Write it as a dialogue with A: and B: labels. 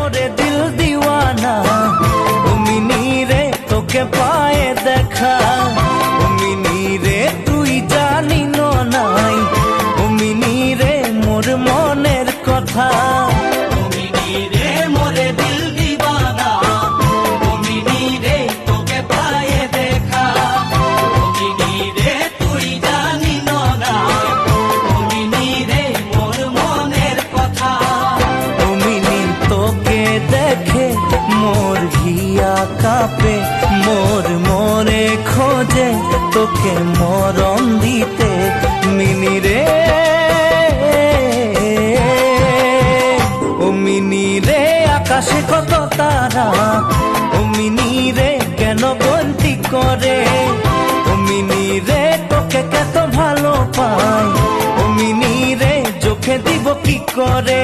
A: মোরে দিল দিওয়ানা, ও মিনি রে তোকে পায়ে দেখা, ও মিনি রে তুই জানি নাই, ও মিনি রে মোর মনের কথা। মোর হিয়া কাঁপে, মোর মনে খোঁজে তোকে মরণ দিতে মিনি রে, ও মিনি রে আকাশে কত তারা, ও মিনি রে কেন গন্তি করে, ও মিনি রে তোকে কত ভালো পাই, ও মিনি রে চোখে দিব কি করে।